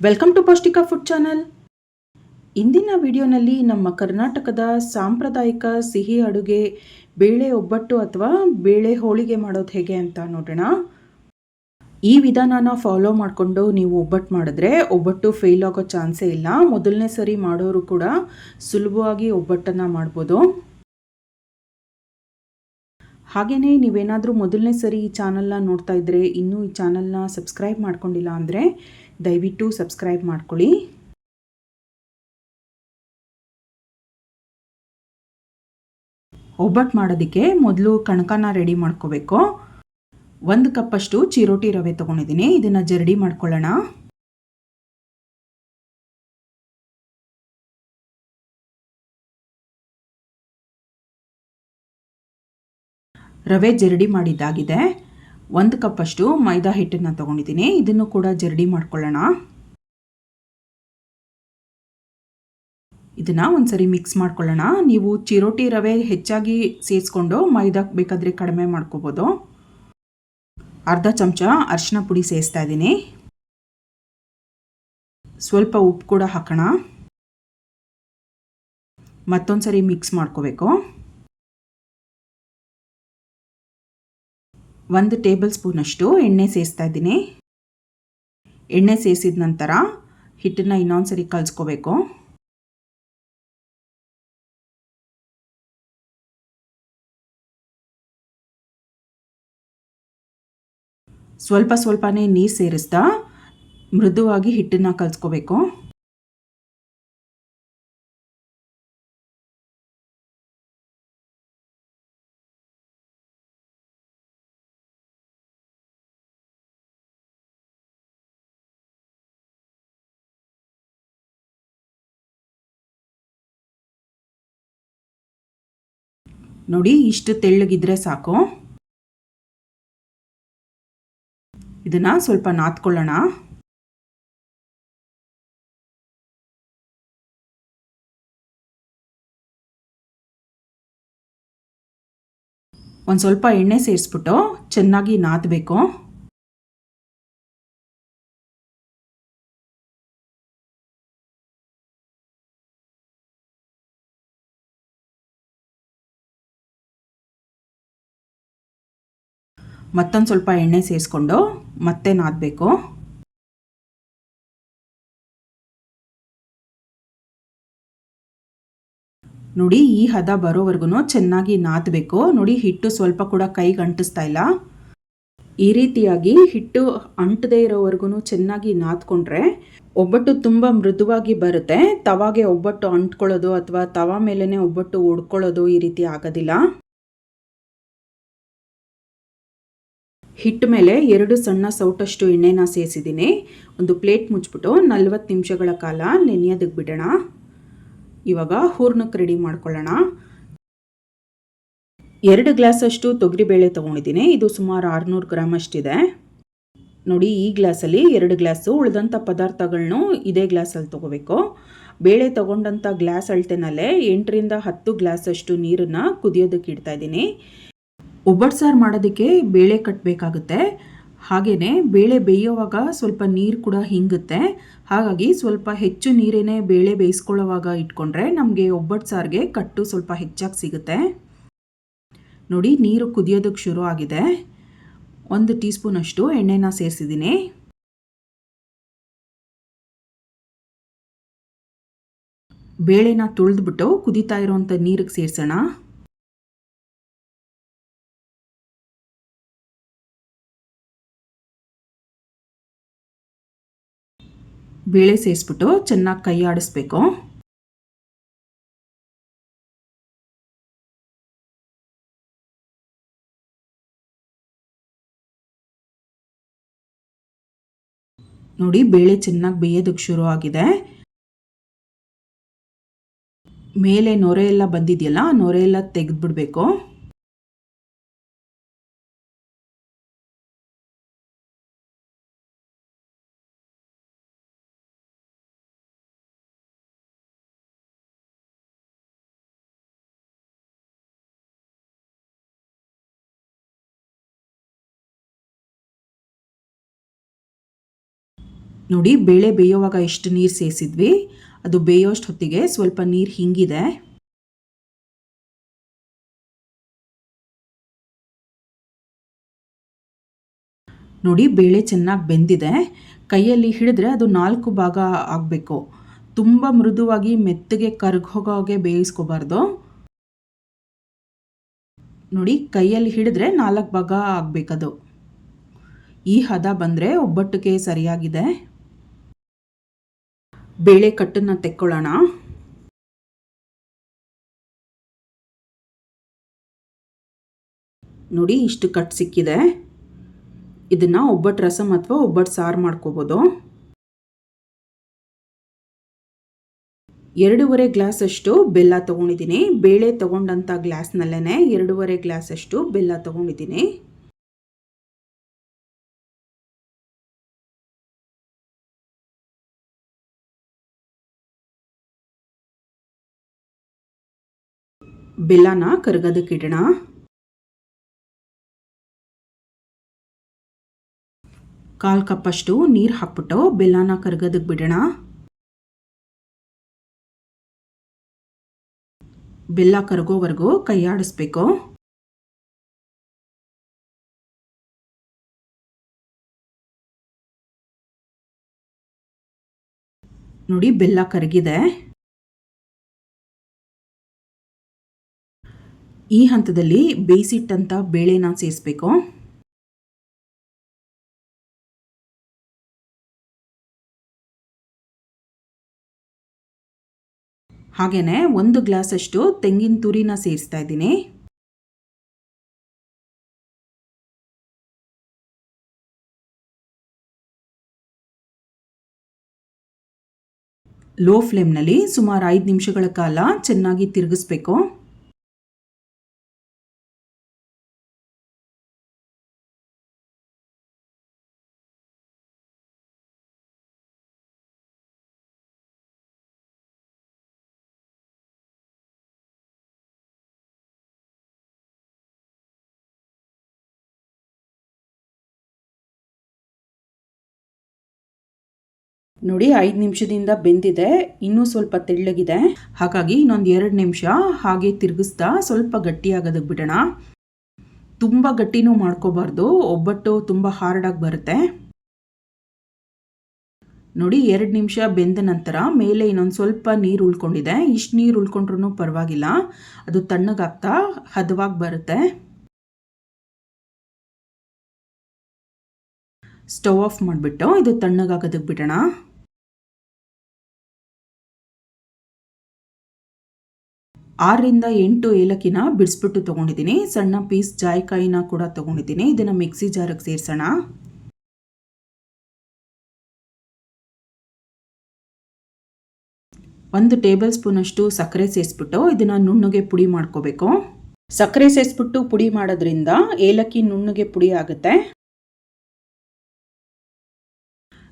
Welcome to ಪೌಷ್ಟಿಕ food channel. ಇಂದಿನ ವಿಡಿಯೋನಲ್ಲಿ ನಮ್ಮ ಕರ್ನಾಟಕದ ಸಾಂಪ್ರದಾಯಿಕ ಸಿಹಿ ಅಡುಗೆ ಬೇಳೆ ಒಬ್ಬಟ್ಟು ಅಥವಾ ಬೇಳೆ ಹೋಳಿಗೆ ಮಾಡೋದು ಹೇಗೆ ಅಂತ ನೋಡೋಣ. ಈ ವಿಧಾನನ ಫಾಲೋ ಮಾಡಿಕೊಂಡು ನೀವು ಒಬ್ಬಟ್ಟು ಮಾಡಿದ್ರೆ ಒಬ್ಬಟ್ಟು ಫೇಲ್ ಆಗೋ ಚಾನ್ಸೇ ಇಲ್ಲ. ಮೊದಲನೇ ಸರಿ ಮಾಡೋರು ಕೂಡ ಸುಲಭವಾಗಿ ಒಬ್ಬಟ್ಟನ್ನು ಮಾಡ್ಬೋದು. ಹಾಗೆಯೇ ನೀವೇನಾದರೂ ಮೊದಲನೇ ಸರಿ ಈ ಚಾನಲ್ನ ನೋಡ್ತಾ ಇದ್ದರೆ ಇನ್ನೂ ಈ ಚಾನಲ್ನ ಸಬ್ಸ್ಕ್ರೈಬ್ ಮಾಡ್ಕೊಂಡಿಲ್ಲ ಅಂದರೆ ದಯವಿಟ್ಟು ಸಬ್ಸ್ಕ್ರೈಬ್ ಮಾಡ್ಕೊಳ್ಳಿ. ಒಬ್ಬಟ್ಟು ಮಾಡೋದಕ್ಕೆ ಮೊದಲು ಕಣಕನ ರೆಡಿ ಮಾಡ್ಕೋಬೇಕು. 1 ಕಪ್ಪಷ್ಟು ಚಿರೋಟಿ ರವೆ ತೊಗೊಂಡಿದ್ದೀನಿ. ಇದನ್ನು ಜರಡಿ ಮಾಡ್ಕೊಳ್ಳೋಣ. ರವೆ ಜರಡಿ ಮಾಡಿದ್ದಾಗಿದೆ. 1 ಕಪ್ಪಷ್ಟು ಮೈದಾ ಹಿಟ್ಟನ್ನು ತೊಗೊಂಡಿದ್ದೀನಿ. ಇದನ್ನು ಕೂಡ ಜರಡಿ ಮಾಡ್ಕೊಳ್ಳೋಣ. ಇದನ್ನು ಒಂದ್ಸರಿ ಮಿಕ್ಸ್ ಮಾಡ್ಕೊಳ್ಳೋಣ. ನೀವು ಚಿರೋಟಿ ರವೆ ಹೆಚ್ಚಾಗಿ ಸೇರಿಸ್ಕೊಂಡು ಮೈದಾ ಬೇಕಾದರೆ ಕಡಿಮೆ ಮಾಡ್ಕೋಬೋದು. ಅರ್ಧ ಚಮಚ ಅರಿಶಿನ ಪುಡಿ ಸೇರಿಸ್ತಾ ಇದ್ದೀನಿ. ಸ್ವಲ್ಪ ಉಪ್ಪು ಕೂಡ ಹಾಕೋಣ. ಮತ್ತೊಂದು ಸರಿ ಮಿಕ್ಸ್ ಮಾಡ್ಕೋಬೇಕು. 1 ಟೇಬಲ್ ಸ್ಪೂನಷ್ಟು ಎಣ್ಣೆ ಸೇರಿಸ್ತಾ ಇದ್ದೀನಿ. ಎಣ್ಣೆ ಸೇರಿಸಿದ ನಂತರ ಹಿಟ್ಟನ್ನು ಇನ್ನೊಂದು ಸರಿ ಕಲಿಸ್ಕೋಬೇಕು. ಸ್ವಲ್ಪ ಸ್ವಲ್ಪನೇ ನೀರು ಸೇರಿಸ್ತಾ ಮೃದುವಾಗಿ ಹಿಟ್ಟನ್ನು ಕಲಿಸ್ಕೋಬೇಕು. ನೋಡಿ, ಇಷ್ಟು ತೆಳ್ಳಗಿದ್ರೆ ಸಾಕು. ಇದನ್ನು ಸ್ವಲ್ಪ ನಾದ್ಕೊಳ್ಳೋಣ. ಒಂದು ಸ್ವಲ್ಪ ಎಣ್ಣೆ ಸೇರಿಸ್ಬಿಟ್ಟು ಚೆನ್ನಾಗಿ ನಾದಬೇಕು. ಮತ್ತೊಂದು ಸ್ವಲ್ಪ ಎಣ್ಣೆ ಸೇರಿಸ್ಕೊಂಡು ಮತ್ತೆ ನಾದಬೇಕು. ನೋಡಿ, ಈ ಹದ ಬರೋವರೆಗೂ ಚೆನ್ನಾಗಿ ನಾದಬೇಕು. ನೋಡಿ, ಹಿಟ್ಟು ಸ್ವಲ್ಪ ಕೂಡ ಕೈಗೆ ಅಂಟಿಸ್ತಾ ಇಲ್ಲ. ಈ ರೀತಿಯಾಗಿ ಹಿಟ್ಟು ಅಂಟದೇ ಇರೋವರೆಗೂ ಚೆನ್ನಾಗಿ ನಾದ್ಕೊಂಡ್ರೆ ಒಬ್ಬಟ್ಟು ತುಂಬ ಮೃದುವಾಗಿ ಬರುತ್ತೆ. ತವಾಗೆ ಒಬ್ಬಟ್ಟು ಅಂಟ್ಕೊಳ್ಳೋದು ಅಥವಾ ತವಾ ಮೇಲೇ ಒಬ್ಬಟ್ಟು ಒಡ್ಕೊಳ್ಳೋದು ಈ ರೀತಿ ಆಗೋದಿಲ್ಲ. ಹಿಟ್ಟು ಮೇಲೆ 2 ಸಣ್ಣ ಸೌಟಷ್ಟು ಎಣ್ಣೆನ ಸೇರಿಸಿದ್ದೀನಿ. ಒಂದು ಪ್ಲೇಟ್ ಮುಚ್ಚಿಬಿಟ್ಟು 40 ನಿಮಿಷಗಳ ಕಾಲ ನೆನೆಯೋದಕ್ಕೆ ಬಿಡೋಣ. ಇವಾಗ ಹೂರ್ಣಕ್ಕೆ ರೆಡಿ ಮಾಡ್ಕೊಳ್ಳೋಣ. 2 ಗ್ಲಾಸಷ್ಟು ತೊಗರಿಬೇಳೆ ತೊಗೊಂಡಿದ್ದೀನಿ. ಇದು ಸುಮಾರು 600 ಗ್ರಾಮ್ ಅಷ್ಟಿದೆ. ನೋಡಿ, ಈ ಗ್ಲಾಸಲ್ಲಿ 2 ಗ್ಲಾಸು. ಉಳಿದಂಥ ಪದಾರ್ಥಗಳನ್ನೂ ಇದೇ ಗ್ಲಾಸಲ್ಲಿ ತೊಗೋಬೇಕು. ಬೇಳೆ ತೊಗೊಂಡಂಥ ಗ್ಲಾಸ್ ಅಳತೆನಲ್ಲೇ 8 ರಿಂದ 10 ಗ್ಲಾಸಷ್ಟು ನೀರನ್ನು ಕುದಿಯೋದಕ್ಕೆ ಇಡ್ತಾ ಇದ್ದೀನಿ. ಒಬ್ಬಟ್ಟು ಸಾರು ಮಾಡೋದಕ್ಕೆ ಬೇಳೆ ಕಟ್ಟಬೇಕಾಗುತ್ತೆ. ಹಾಗೆಯೇ ಬೇಳೆ ಬೇಯೋವಾಗ ಸ್ವಲ್ಪ ನೀರು ಕೂಡ ಹಿಂಗುತ್ತೆ. ಹಾಗಾಗಿ ಸ್ವಲ್ಪ ಹೆಚ್ಚು ನೀರೇನೇ ಬೇಳೆ ಬೇಯಿಸ್ಕೊಳ್ಳೋವಾಗ ಇಟ್ಕೊಂಡ್ರೆ ನಮಗೆ ಒಬ್ಬಟ್ಟು ಸಾರಿಗೆ ಕಟ್ಟು ಸ್ವಲ್ಪ ಹೆಚ್ಚಾಗಿ ಸಿಗುತ್ತೆ. ನೋಡಿ, ನೀರು ಕುದಿಯೋದಕ್ಕೆ ಶುರು ಆಗಿದೆ. 1 ಟೀ ಸ್ಪೂನಷ್ಟು ಎಣ್ಣೆನ ಸೇರಿಸಿದ್ದೀನಿ. ಬೇಳೆನ ತುಳಿದ್ಬಿಟ್ಟು ಕುದೀತಾ ಇರೋವಂಥ ನೀರಿಗೆ ಸೇರಿಸೋಣ. ಬೇಳೆ ಸೇರಿಸ್ಬಿಟ್ಟು ಚೆನ್ನಾಗಿ ಕೈ ಆಡಿಸ್ಬೇಕು. ನೋಡಿ, ಬೇಳೆ ಚೆನ್ನಾಗಿ ಬೇಯೋದಕ್ಕೆ ಶುರು ಆಗಿದೆ. ಮೇಲೆ ನೊರೆ ಎಲ್ಲ ಬಂದಿದೆಯಲ್ಲ, ನೊರೆ ಎಲ್ಲ ತೆಗೆದುಬಿಡಬೇಕು. ನೋಡಿ ಬೇಳೆ ಬೇಯುವಾಗ ಎಷ್ಟು ನೀರು ಸೇರಿಸಿದ್ವಿ, ಅದು ಬೇಯೋಷ್ಟು ಹೊತ್ತಿಗೆ ಸ್ವಲ್ಪ ನೀರು ಹಿಂಗಿದೆ. ನೋಡಿ ಬೇಳೆ ಚೆನ್ನಾಗಿ ಬೆಂದಿದೆ. ಕೈಯಲ್ಲಿ ಹಿಡಿದ್ರೆ ಅದು 4 ಭಾಗ ಆಗಬೇಕು. ತುಂಬ ಮೃದುವಾಗಿ ಮೆತ್ತಗೆ ಕರ್ಗೋಗೋಗೆ ಬೇಯಿಸ್ಕೋಬಾರ್ದು. ನೋಡಿ ಕೈಯಲ್ಲಿ ಹಿಡಿದ್ರೆ 4 ಭಾಗ ಆಗಬೇಕದು. ಈ ಹದ ಬಂದರೆ ಒಬ್ಬಟ್ಟಿಗೆ ಸರಿಯಾಗಿದೆ. ಬೇಳೆ ಕಟ್ಟನ್ನು ತೆಕ್ಕೊಳ್ಳೋಣ. ನೋಡಿ ಇಷ್ಟು ಕಟ್ ಸಿಕ್ಕಿದೆ. ಇದನ್ನು ಒಬ್ಬಟ್ಟು ರಸಮ್ ಅಥವಾ ಒಬ್ಬಟ್ಟು ಸಾರು ಮಾಡ್ಕೋಬೋದು. 2.5 ಗ್ಲಾಸಷ್ಟು ಬೆಲ್ಲ ತೊಗೊಂಡಿದ್ದೀನಿ. ಬೇಳೆ ತೊಗೊಂಡಂಥ ಗ್ಲಾಸ್ನಲ್ಲೇ 2.5 ಗ್ಲಾಸಷ್ಟು ಬೆಲ್ಲ ತೊಗೊಂಡಿದ್ದೀನಿ. ಬೆಲ್ಲನ ಕರಗೋದಕ್ಕಿಡೋಣ. ಕಾಲು ಕಪ್ಪಷ್ಟು ನೀರು ಹಾಕ್ಬಿಟ್ಟು ಬೆಲ್ಲನ ಕರಗೋದಕ್ಕೆ ಬಿಡೋಣ. ಬೆಲ್ಲ ಕರಗೋವರೆಗೂ ಕೈ ಆಡಿಸ್ಬೇಕು. ನೋಡಿ ಬೆಲ್ಲ ಕರಗಿದೆ. ಈ ಹಂತದಲ್ಲಿ ಬೇಯಿಸಿಟ್ಟಂಥ ಬೇಳೆನ ಸೇರಿಸ್ಬೇಕು. ಹಾಗೆಯೇ 1 ಗ್ಲಾಸಷ್ಟು ತೆಂಗಿನ ತುರಿನ ಸೇರಿಸ್ತಾ ಇದ್ದೀನಿ. ಲೋ ಫ್ಲೇಮ್ನಲ್ಲಿ ಸುಮಾರು 5 ನಿಮಿಷಗಳ ಕಾಲ ಚೆನ್ನಾಗಿ ತಿರುಗಿಸ್ಬೇಕು. ನೋಡಿ 5 ನಿಮಿಷದಿಂದ ಬೆಂದಿದೆ. ಇನ್ನೂ ಸ್ವಲ್ಪ ತೆಳ್ಳಗಿದೆ. ಹಾಗಾಗಿ ಇನ್ನೊಂದು 2 ನಿಮಿಷ ಹಾಗೆ ತಿರುಗಿಸ್ತಾ ಸ್ವಲ್ಪ ಗಟ್ಟಿಯಾಗೋದಕ್ಕೆ ಬಿಡೋಣ. ತುಂಬ ಗಟ್ಟಿನೂ ಮಾಡ್ಕೋಬಾರ್ದು, ಒಬ್ಬಟ್ಟು ತುಂಬ ಹಾರ್ಡಾಗಿ ಬರುತ್ತೆ. ನೋಡಿ 2 ನಿಮಿಷ ಬೆಂದ ನಂತರ ಮೇಲೆ ಇನ್ನೊಂದು ಸ್ವಲ್ಪ ನೀರು ಉಳ್ಕೊಂಡಿದೆ. ಇಷ್ಟು ನೀರು ಉಳ್ಕೊಂಡ್ರೂ ಪರವಾಗಿಲ್ಲ, ಅದು ತಣ್ಣಗಾಗ್ತಾ ಹದವಾಗಿ ಬರುತ್ತೆ. ಸ್ಟವ್ ಆಫ್ ಮಾಡಿಬಿಟ್ಟು ಇದು ತಣ್ಣಗಾಗೋದಕ್ಕೆ ಬಿಡೋಣ. ಆರರಿಂದ 8 ಏಲಕ್ಕಿನ ಬಿಡಿಸ್ಬಿಟ್ಟು ತೊಗೊಂಡಿದ್ದೀನಿ. ಸಣ್ಣ ಪೀಸ್ ಜಾಯಿಕಾಯಿನ ಕೂಡ ತೊಗೊಂಡಿದ್ದೀನಿ. ಇದನ್ನು ಮಿಕ್ಸಿ ಜಾರಿಗೆ ಸೇರಿಸೋಣ. ಒಂದು ಟೇಬಲ್ ಸ್ಪೂನಷ್ಟು ಸಕ್ಕರೆ ಸೇರಿಸ್ಬಿಟ್ಟು ಇದನ್ನು ನುಣ್ಣಗೆ ಪುಡಿ ಮಾಡ್ಕೋಬೇಕು. ಸಕ್ಕರೆ ಸೇರಿಸ್ಬಿಟ್ಟು ಪುಡಿ ಮಾಡೋದ್ರಿಂದ ಏಲಕ್ಕಿ ನುಣ್ಣಗೆ ಪುಡಿ ಆಗುತ್ತೆ.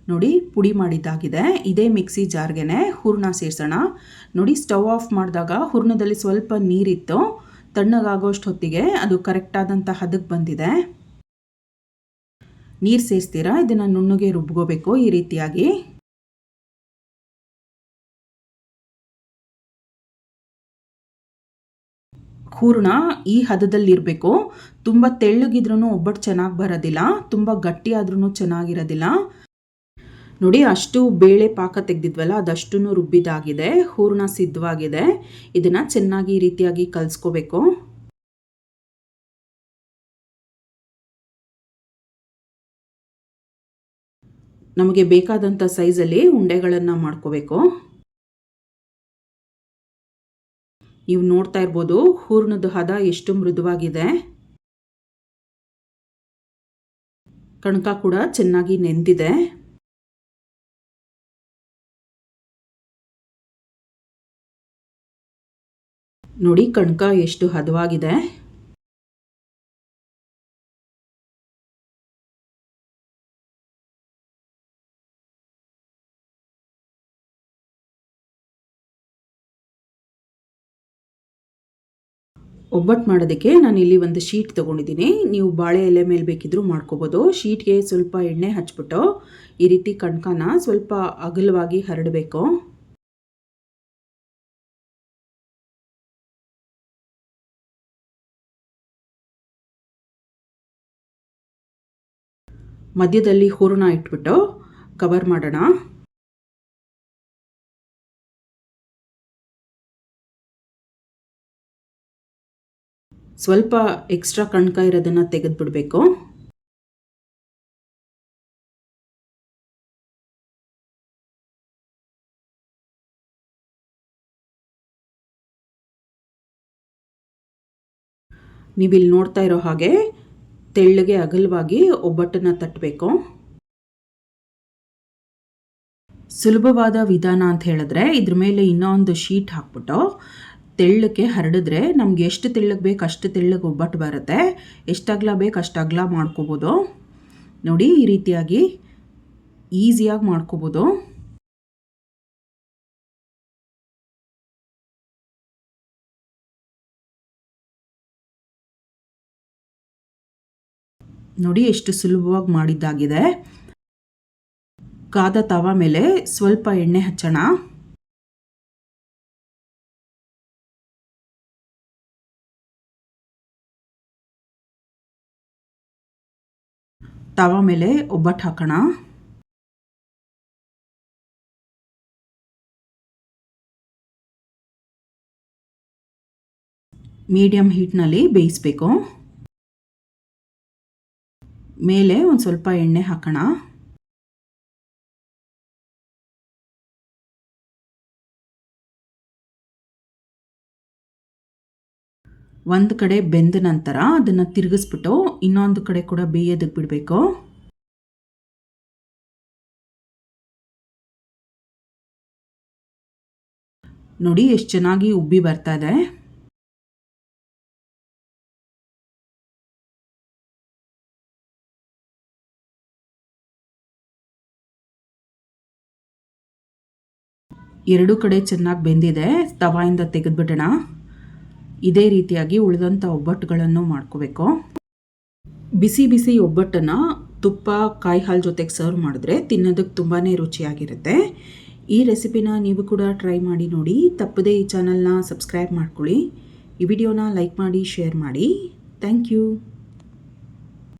ನೋಡಿ ಪುಡಿ ಮಾಡಿದ್ದಾಗಿದೆ. ಇದೇ ಮಿಕ್ಸಿ ಜಾರ್ಗೆ ಹೂರಣ ಸೇರಿಸೋಣ. ನೋಡಿ ಸ್ಟವ್ ಆಫ್ ಮಾಡಿದಾಗ ಹೂರಣದಲ್ಲಿ ಸ್ವಲ್ಪ ನೀರಿತ್ತು. ತಣ್ಣಗಾಗೋಷ್ಟು ಹೊತ್ತಿಗೆ ಅದು ಕರೆಕ್ಟಾದಂಥ ಹದಕ್ಕೆ ಬಂದಿದೆ. ನೀರು ಸೇರಿಸ್ತೀರಾ ಇದನ್ನು ನುಣ್ಣಗೆ ರುಬ್ಕೋಬೇಕು. ಈ ರೀತಿಯಾಗಿ ಹೂರಣ ಈ ಹದದಲ್ಲಿರಬೇಕು. ತುಂಬ ತೆಳ್ಳಗಿದ್ರೂ ಒಬ್ಬಟ್ಟು ಚೆನ್ನಾಗಿ ಬರೋದಿಲ್ಲ, ತುಂಬ ಗಟ್ಟಿ ಆದ್ರೂ ಚೆನ್ನಾಗಿರೋದಿಲ್ಲ. ನೋಡಿ ಅಷ್ಟು ಬೇಳೆ ಪಾಕ ತೆಗೆದಿದ್ವಲ್ಲ ಅದಷ್ಟು ರುಬ್ಬಿದಾಗಿದೆ. ಹೂರಣ ಸಿದ್ಧವಾಗಿದೆ. ಇದನ್ನು ಚೆನ್ನಾಗಿ ಈ ರೀತಿಯಾಗಿ ಕಲಿಸ್ಕೋಬೇಕು. ನಮಗೆ ಬೇಕಾದಂಥ ಸೈಜಲ್ಲಿ ಉಂಡೆಗಳನ್ನು ಮಾಡ್ಕೋಬೇಕು. ನೀವು ನೋಡ್ತಾ ಇರ್ಬೋದು ಹೂರಣದ ಹದ ಎಷ್ಟು ಮೃದುವಾಗಿದೆ. ಕಣಕ ಕೂಡ ಚೆನ್ನಾಗಿ ನೆಂದಿದೆ. ನೋಡಿ ಕಣಕ ಎಷ್ಟು ಹದವಾಗಿದೆ. ಒಬ್ಬಟ್ಟು ಮಾಡೋದಕ್ಕೆ ನಾನಿಲ್ಲಿ ಒಂದು ಶೀಟ್ ತೊಗೊಂಡಿದ್ದೀನಿ. ನೀವು ಬಾಳೆ ಎಲೆ ಮೇಲೆ ಬೇಕಿದ್ರೂ ಮಾಡ್ಕೋಬೋದು. ಶೀಟ್ಗೆ ಸ್ವಲ್ಪ ಎಣ್ಣೆ ಹಚ್ಬಿಟ್ಟು ಈ ರೀತಿ ಕಣ್ಕನ ಸ್ವಲ್ಪ ಅಗಲವಾಗಿ ಹರಡಬೇಕು. ಮಧ್ಯದಲ್ಲಿ ಹೂರಣ ಇಟ್ಬಿಟ್ಟು ಕವರ್ ಮಾಡೋಣ. ಸ್ವಲ್ಪ ಎಕ್ಸ್ಟ್ರಾ ಕಣ್ಕ ಇರೋದನ್ನು ತೆಗೆದುಬಿಡಬೇಕು. ನೀವಿಲ್ಲಿ ನೋಡ್ತಾ ಇರೋ ಹಾಗೆ ತೆಳ್ಳಗೆ ಅಗಲವಾಗಿ ಒಬ್ಬಟ್ಟನ್ನು ತಟ್ಟಬೇಕು. ಸುಲಭವಾದ ವಿಧಾನ ಅಂತ ಹೇಳಿದ್ರೆ ಇದ್ರ ಮೇಲೆ ಇನ್ನೊಂದು ಶೀಟ್ ಹಾಕ್ಬಿಟ್ಟು ತೆಳ್ಳಕ್ಕೆ ಹರಡಿದ್ರೆ ನಮ್ಗೆ ಎಷ್ಟು ತೆಳ್ಳಗೆ ಬೇಕು ಅಷ್ಟು ತೆಳ್ಳಗೆ ಒಬ್ಬಟ್ಟು ಬರುತ್ತೆ. ಎಷ್ಟು ಅಗಲ ಬೇಕು ಅಷ್ಟು ಅಗಲ ಮಾಡ್ಕೋಬೋದು. ನೋಡಿ ಈ ರೀತಿಯಾಗಿ ಈಸಿಯಾಗಿ ಮಾಡ್ಕೋಬೋದು. ನೋಡಿ ಎಷ್ಟು ಸುಲಭವಾಗಿ ಮಾಡಿದ್ದಾಗಿದೆ. ಕಾದ ತವ ಮೇಲೆ ಸ್ವಲ್ಪ ಎಣ್ಣೆ ಹಚ್ಚೋಣ. ತವ ಮೇಲೆ ಒಬ್ಬಟ್ಟು ಹಾಕೋಣ. ಮೀಡಿಯಂ ಹೀಟ್ನಲ್ಲಿ ಬೇಯಿಸಬೇಕು. ಮೇಲೆ ಒಂದು ಸ್ವಲ್ಪ ಎಣ್ಣೆ ಹಾಕೋಣ. ಒಂದು ಕಡೆ ಬೆಂದ ನಂತರ ಅದನ್ನು ತಿರುಗಿಸ್ಬಿಟ್ಟು ಇನ್ನೊಂದು ಕಡೆ ಕೂಡ ಬೇಯೋದಕ್ಕೆ ಬಿಡಬೇಕು. ನೋಡಿ ಎಷ್ಟು ಚೆನ್ನಾಗಿ ಉಬ್ಬಿ ಬರ್ತಾ ಇದೆ. ಎರಡೂ ಕಡೆ ಚೆನ್ನಾಗಿ ಬೆಂದಿದೆ. ತವಾಯಿಂದ ತೆಗೆದುಬಿಡೋಣ. ಇದೇ ರೀತಿಯಾಗಿ ಉಳಿದಂಥ ಒಬ್ಬಟ್ಟುಗಳನ್ನು ಮಾಡ್ಕೋಬೇಕು. ಬಿಸಿ ಬಿಸಿ ಒಬ್ಬಟ್ಟನ್ನು ತುಪ್ಪ ಕಾಯಿ ಹಾಲು ಜೊತೆಗೆ ಸರ್ವ್ ಮಾಡಿದ್ರೆ ತಿನ್ನೋದಕ್ಕೆ ತುಂಬಾ ರುಚಿಯಾಗಿರುತ್ತೆ. ಈ ರೆಸಿಪಿನ ನೀವು ಕೂಡ ಟ್ರೈ ಮಾಡಿ ನೋಡಿ. ತಪ್ಪದೇ ಈ ಚಾನಲ್ನ ಸಬ್ಸ್ಕ್ರೈಬ್ ಮಾಡ್ಕೊಳ್ಳಿ. ಈ ವಿಡಿಯೋನ ಲೈಕ್ ಮಾಡಿ, ಶೇರ್ ಮಾಡಿ. Thank you.